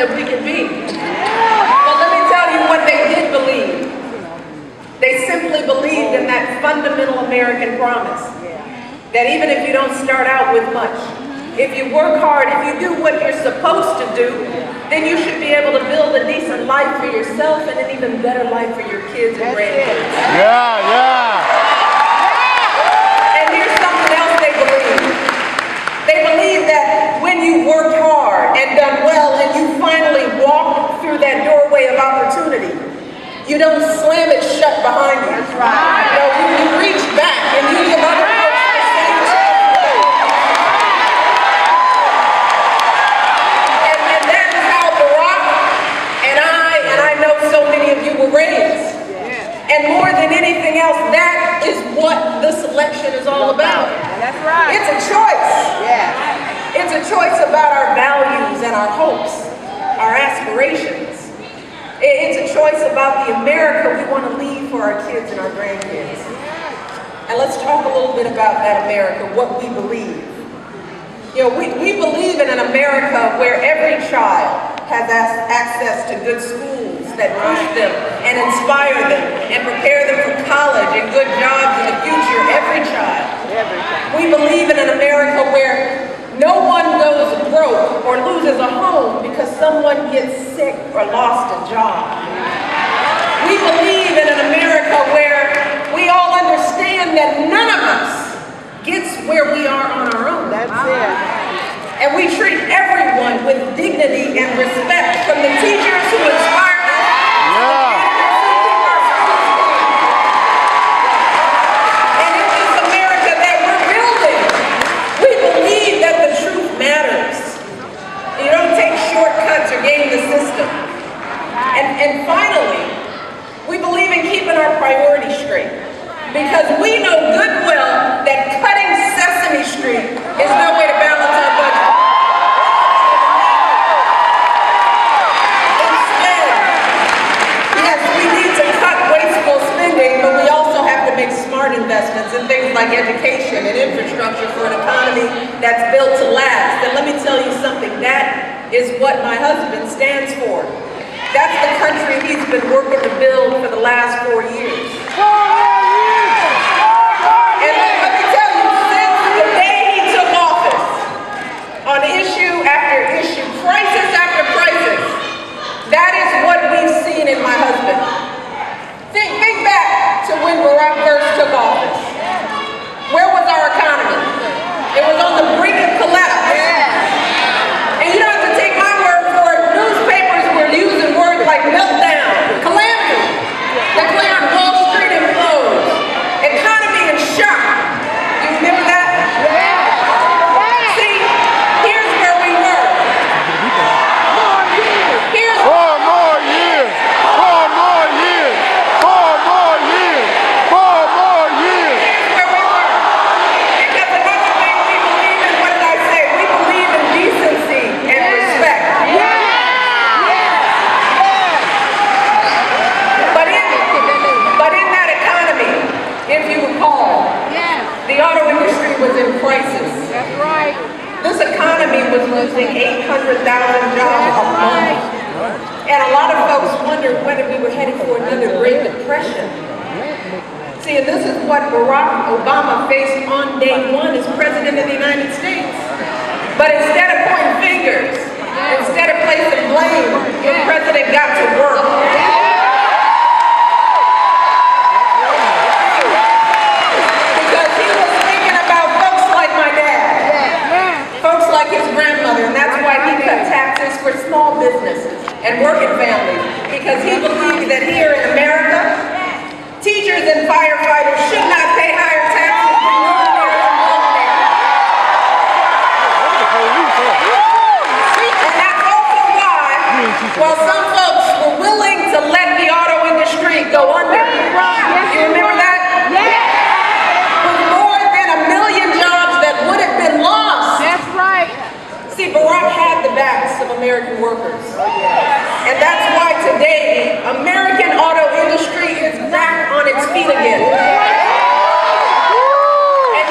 that we can be. Well, let me tell you what they did believe. They simply believed in that fundamental American promise that even if you don't start out with much, if you work hard, if you do what you're supposed to do, then you should be able to build a decent life for yourself and an even better life for your kids and grandkids. And here's something else they believe. They believe that when you worked hard and done well and you finally walked through that doorway of opportunity, you don't slam it shut behind you. That's right. No, you reach back and you give other folks the same chance. And that is how Barack and I know so many of you were raised. And more than anything else, that is what this election is all about. That's right. It's a choice. Yeah. It's a choice about our values and our hopes, our aspirations. It's a choice about the America we want to leave for our kids and our grandkids. And let's talk a little bit about that America, what we believe. You know, we believe in an America where every child has access to good schools that push them and inspire them and prepare them for college and good jobs in the future, every child. We believe in an America where no one goes broke or loses a home because someone gets sick or lost a job. We believe in an America where we all understand that none of us gets where we are on our own. That's it. And we treat everyone with dignity and respect, from the teachers who inspire us. And in this America that we're building, we believe that the truth matters. You don't take shortcuts or game the system. And finally, we believe in keeping our priorities straight, because we know good well that cutting Sesame Street is no way to balance our budget. Instead, yes, we need to cut wasteful spending, but we also have to make smart investments in things like education and infrastructure for an economy that's built to last. And let me tell you something, that is what my husband stands for. That's the country he's been working to build for the last 4 years. And let me tell you, since the day he took office, on issue after issue, crisis after crisis, that is what we've seen in my husband. Think back to when Barack first took office. Where was our economy? It was on the brink of collapse. And you don't have to take my word for it. Newspapers were using words like meltdown, calamity, declaring Wall Street implode, economy in shock. You remember that? See, here's where we were. Here's Four more years. Four more years. Four more years. Four more years. where we were. Because another thing we believe in, what did I say? We believe in decency and respect. But in that economy, if you recall, the auto industry was in crisis. That's right. This economy was losing 800,000 jobs a month. And a lot of folks wondered whether we were headed for another Great Depression. See, and this is what Barack Obama faced on day one as President of the United States. But instead of pointing fingers, instead of placing blame, the president got to work. Because he was thinking about folks like my dad, folks like his grandmother, and that's why he cut taxes for small businesses and working families, because he believed that here in America, teachers and firefighters should not pay higher taxes than millionaires and billionaires. And that's also why, while some folks were willing to let the auto industry go under, you remember that? With more than 1 million jobs that would have been lost. That's right. See, Barack had the backs of American workers. And that's why today, American auto industry is back on its feet again. And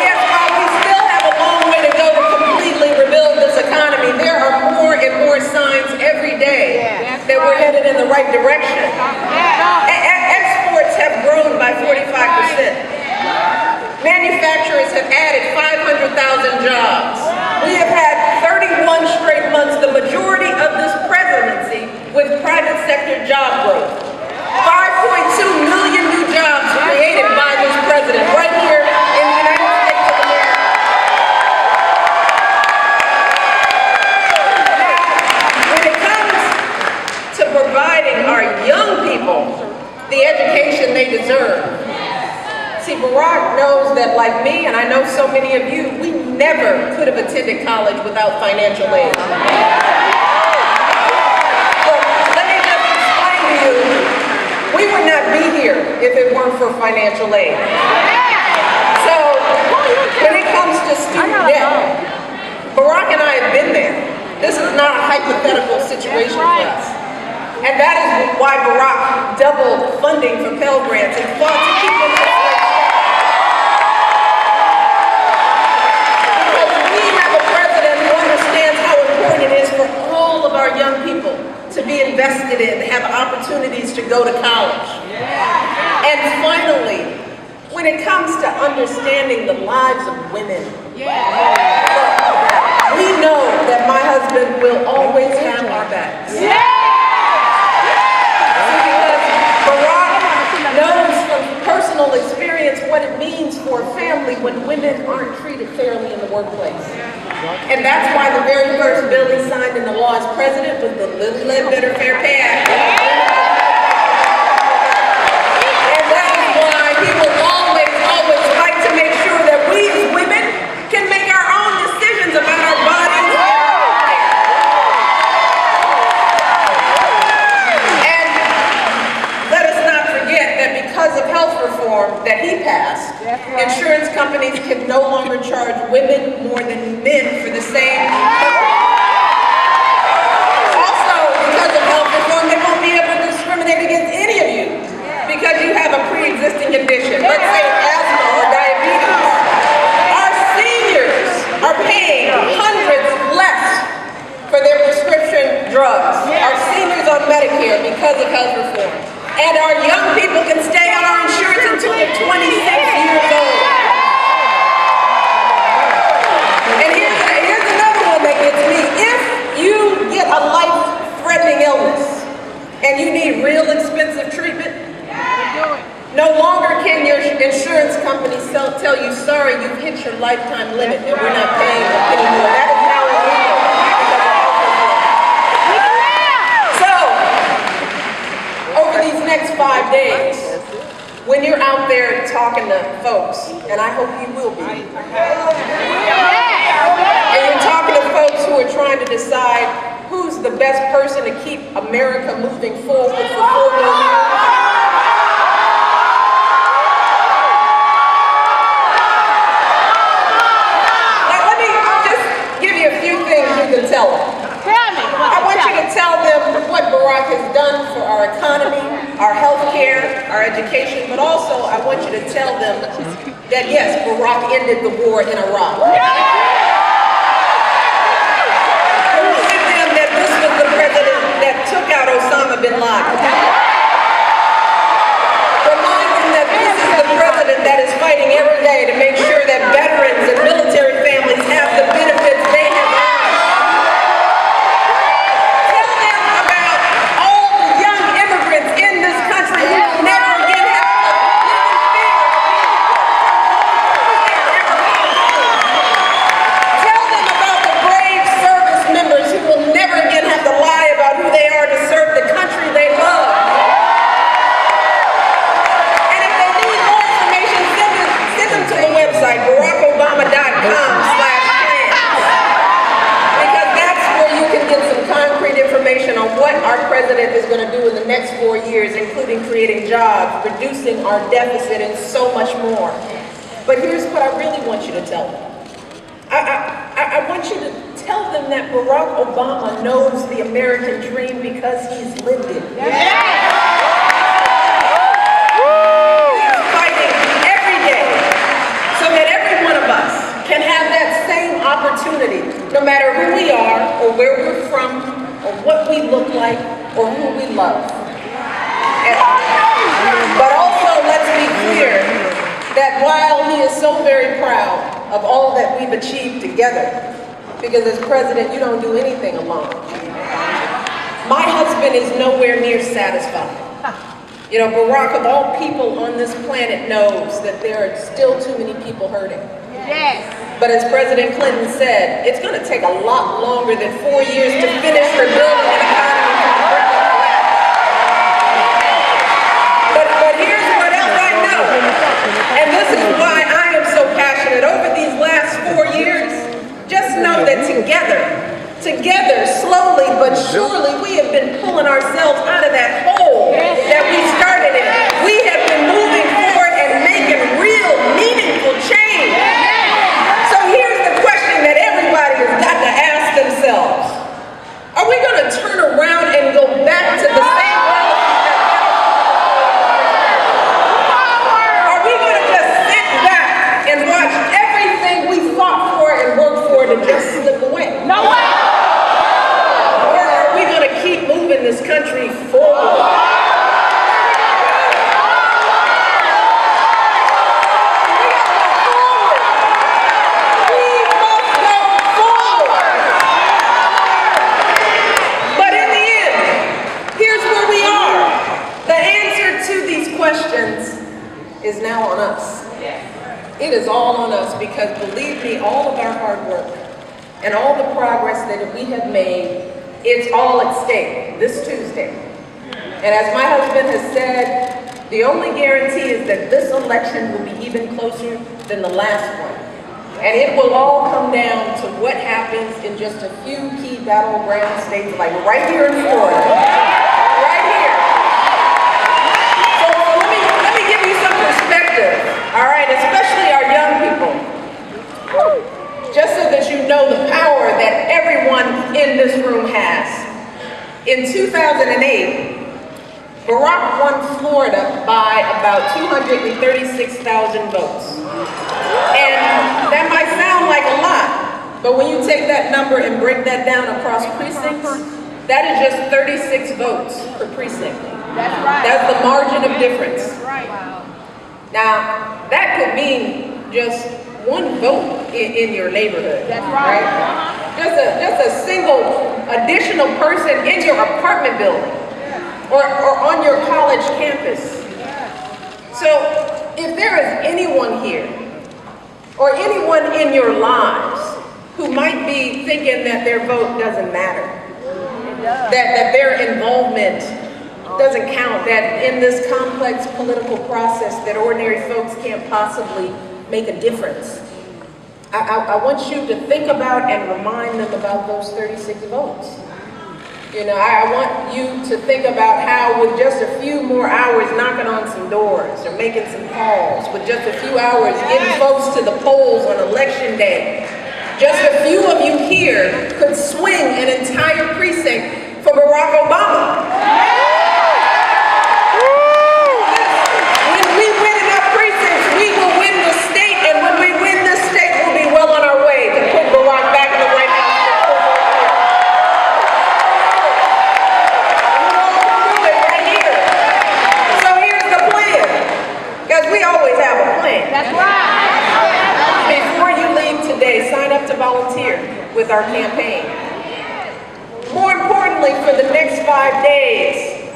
yes, while we still have a long way to go to completely rebuild this economy, there are more and more signs every day jobs. We have had 31 straight months, the majority of this presidency, with private sector job growth. 5.2 million new jobs created by this president right here in the United States of America. When it comes to providing our young people the education they deserve, see, Barack knows that, like me, and I know so many of you, we never could have attended college without financial aid. So let me just explain to you, we would not be here if it weren't for financial aid. So when it comes to student debt, Barack and I have been there. This is not a hypothetical situation for us. And that is why Barack doubled funding for Pell Grants and fought to keep them in place. Because we have a president who understands how important it is for all of our young people to be invested in, have opportunities to go to college. And finally, when it comes to understanding the lives of women, we know that my husband will always have our backs. Knows from personal experience what it means for a family when women aren't treated fairly in the workplace. And that's why the very first bill he signed into law as president was the Lilly Ledbetter Fair Pay Act. And that is why he will always fight to make sure that we as women can make our own decisions about our bodies. Because of health reform that he passed, insurance companies can no longer charge women more than men for the same coverage. Also, because of health reform, they won't be able to discriminate against any of you because you have a pre-existing condition, let's say asthma or diabetes. Our seniors are paying hundreds less for their prescription drugs. Our seniors on Medicare because of health reform. And our young people can stay on our insurance until they're 26 years old. And here's another one that gets me. If you get a life-threatening illness and you need real expensive treatment, no longer can your insurance company tell you, sorry, you've hit your lifetime limit and we're not paying anymore. That is now illegal. These next 5 days, when you're out there talking to folks, and I hope you will be, and you're talking to folks who are trying to decide who's the best person to keep America moving forward for 4 more years. Now, let me just give you a few things you can tell them. I want you to tell them what Barack has done for our economy, our health care, our education, but also I want you to tell them that yes, Barack ended the war in Iraq. Remind them that this was the president that took out Osama bin Laden. Remind them that this is the president that is fighting every day to make sure that veterans and military families have the benefits they have earned. Is going to do in the next 4 years, including creating jobs, reducing our deficit, and so much more. But here's what I really want you to tell them. I want you to tell them that Barack Obama knows the American dream because he's lived it. He's fighting every day so that every one of us can have that same opportunity, no matter who we are, or where we're from, or what we look like, or who we love. But also, let's be clear that while he is so very proud of all that we've achieved together. Because as president, you don't do anything alone. My husband is nowhere near satisfied. You know, Barack, of all people on this planet, knows that there are still too many people hurting. Yes. But as President Clinton said, it's going to take a lot longer than 4 years to finish rebuilding an economy from the brink of collapse. But here's what else I know, and this is why I am so passionate. Over these last 4 years, just know that together, slowly but surely, we have been pulling ourselves out of that hole that we started in. We have been moving forward and making real, meaningful change. So here's the question that everybody has got to ask themselves. Are we going to turn around and go back to the same policies that are we going to just sit back and watch everything we fought for and worked for to just slip away? No way. Keep moving this country forward. We must go forward. But in the end, here's where we are. The answer to these questions is now on us. It is all on us because, believe me, all of our hard work and all the progress that we have made, it's all at stake this Tuesday. And as my husband has said, the only guarantee is that this election will be even closer than the last one. And it will all come down to what happens in just a few key battleground states, like right here in Florida. Right here. So let me give you some perspective, all right, especially our young people. Just so that you know the power that everyone in this room has. In 2008, Barack won Florida by about 236,000 votes. And that might sound like a lot, but when you take that number and break that down across precincts, that is just 36 votes per precinct. That's right. That's the margin of difference. That's right. Wow. Now, that could mean just one vote in your neighborhood. That's right. Just a single additional person in your apartment building or on your college campus. So if there is anyone here or anyone in your lives who might be thinking that their vote doesn't matter, that their involvement doesn't count, that in this complex political process that ordinary folks can't possibly make a difference, I want you to think about and remind them about those 36 votes. You know, I want you to think about how with just a few more hours knocking on some doors or making some calls, with just a few hours getting folks to the polls on election day, just a few of you here could swing an entire precinct for Barack Obama. When we win enough precincts, we will win the state, and when we win the state, we'll be well on our way to put Barack back in the White House. We always have a plan. That's right. Before you leave today, sign up to volunteer with our campaign. More importantly, for the next 5 days,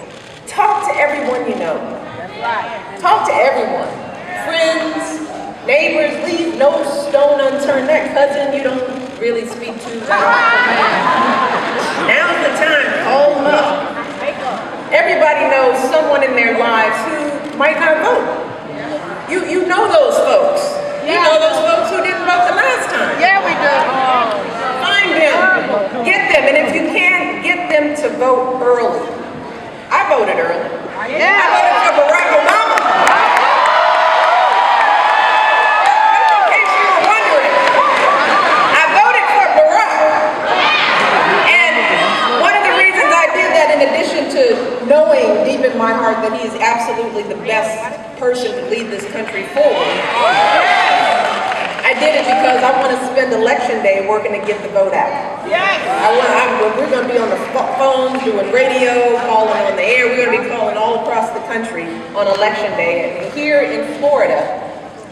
talk to everyone you know. That's right. Talk to everyone. Friends, neighbors, leave no stone unturned. That cousin you don't really speak to. Now's the time. Call them up. Everybody knows someone in their lives who might not vote. You know those folks. You know those folks who didn't vote the last time. Yeah, we do. Find them, get them, and if you can, get them to vote early. I voted early. Yeah. I voted for Barack Obama. Just in case you were wondering, I voted for Barack. And one of the reasons I did that, in addition to knowing deep in my heart that he is absolutely the best person to lead this country forward, I did it because I want to spend election day working to get the vote out. Yes. We're going to be on the phone, doing radio, calling on the air. We're going to be calling all across the country on election day. And here in Florida,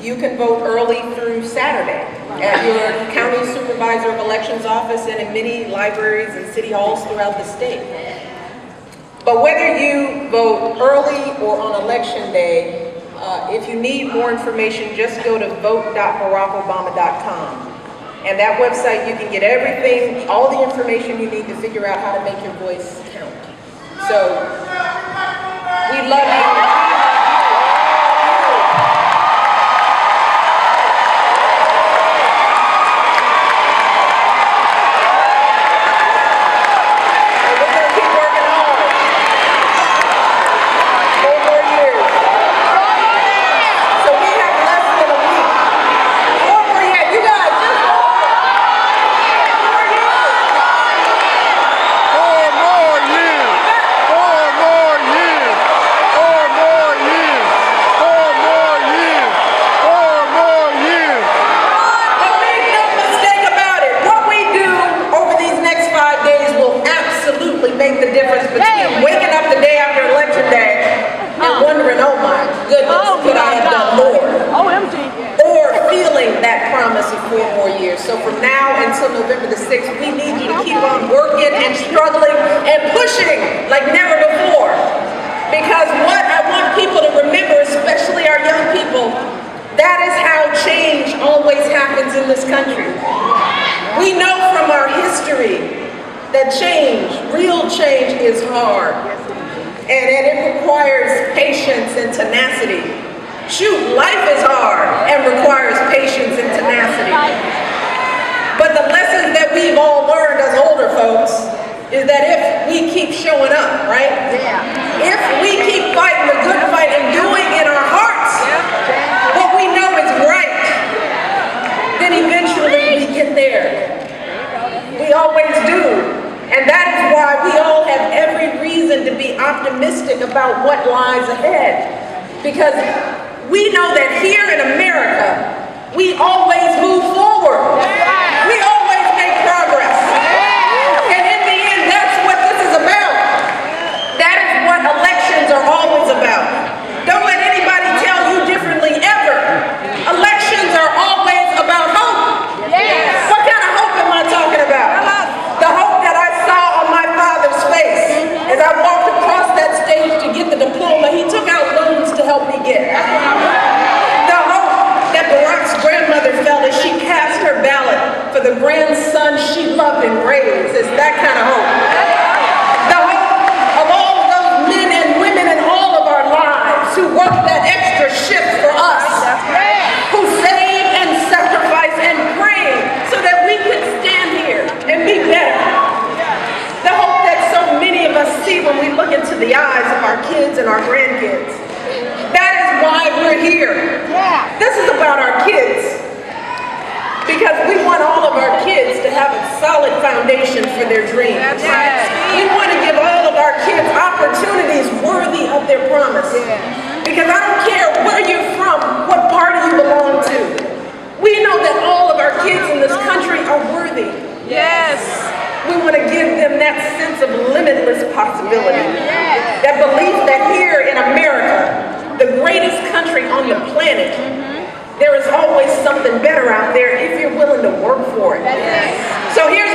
You can vote early through Saturday at your county supervisor of elections office and in many libraries and city halls throughout the state. But whether you vote early or on election day, if you need more information, just go to vote.barackobama.com. And that website, you can get everything, all the information you need to figure out how to make your voice count. So, we love you. Make the difference between waking up the day after election day and wondering, oh my goodness, could I have done more? OMG. Or feeling that promise of 4 more years. So from now until November the 6th, we need you to keep on working and struggling and pushing like never before. Because what I want people to remember, especially our young people, that is how change always happens in this country. We know from our history that change, real change, is hard. And it requires patience and tenacity. Shoot, life is hard and requires patience and tenacity. But the lessons that we've all learned as older folks is that if we keep showing up, right? If we keep fighting the good fight and doing in our hearts what we know is right, then eventually we get there. We always do. And that is why we all have every reason to be optimistic about what lies ahead. Because we know that here in America, we always move forward. We always make progress. And in the end, that's what this is about. That is what elections are always about. Don't let anybody tell you differently ever. Elections are always about hope. What kind of hope am I talking about? The hope that I saw on my father's face as I walked across that stage to get the diploma he took out loans to help me get. The hope that Barack's grandmother felt as she cast her ballot for the grandson she loved and raised. Is that kind of hope. The hope of all of those men and women in all of our lives who worked that extra shift for us, who saved and sacrificed and prayed so that we could stand here and be better. The hope that so many of us see when we look into the eyes of our kids and our grandkids. That is why we're here. This is about our kids. Because we want all of our kids to have a solid foundation for their dreams. We want to give all of our kids opportunities worthy of their promise. Because I don't care where you're from, what party you belong to. We know that all of our kids in this country are worthy. We want to give them that sense of limitless possibility. That belief that here in America, the greatest country on the planet, there is always something better out there if you're willing to work for it. So here's